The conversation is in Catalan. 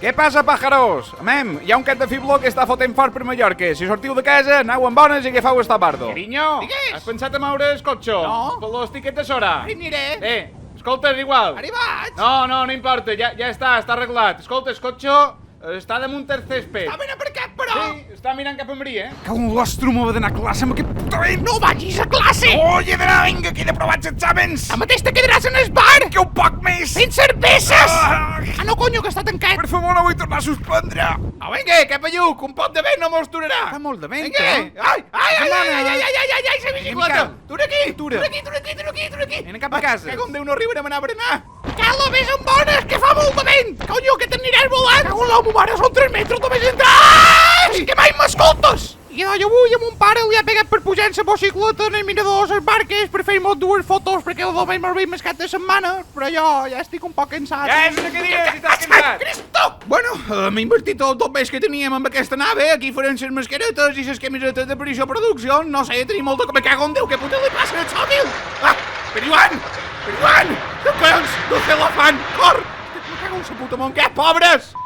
Què passa, pájaros? Amem, hi ha un cat de fibló que està fotent fort per Mallorca. Si sortiu de casa, aneu amb bones i agafeu esta bardo. Carinyo, Digues. has pensat a moure el cotxe? No. Per los tiquets de sora. Ara hi aniré. Escolta, és igual. Ara hi vaig. No importa, ja està arreglat. Escolta, el cotxe està damunt el césped. Està ben aparcat, però. Sí, està mirant cap a mi, Cau en l'ostro, m'ho va d'anar a classe amb aquest puta vent. No vagis a classe. Oh, he d'anar, vinga, que he d'aprovar els exàmens. A mateix te quedaràs en el bar. Que un poc més. Fent cerveses. Ah, No, conyo, que està tancat. per favor, no vull tornar a suspendre. Vinga, cap a lluc, un pot de vent no mos durarà. Fa molt de vent, Vinga. eh? Ai, la bicicleta. Miquel. Tura aquí, Tura. tura aquí. Anem cap a casa. Que com Déu no arribarem a anar a berenar. Cala, vés amb bones, que fa molt de vent. Conyo, que t'aniràs volant. Cago en l'home, mare, són 3 metres, només entrar. Que mai m'escoltes. I jo avui a mon pare li ha pegat per pujar en la bicicleta en el mirador de les barques per fer-me 2 fotos perquè el domenç m'ha més cap de setmana, però jo ja estic un poc cansat. Ja és una cadira, si estàs cansat. Cristo! Bueno, m'he invertit tot més que teníem amb aquesta nave. Aquí farem les mascaretes i les camisetes de Perició Producció. No sé, tenim molta que me cago en Déu. Què puta li passa al sòbil? Periuan! Periuan! No collons! No sé l'afant! Cor! Me cago en sa puta món, què, pobres!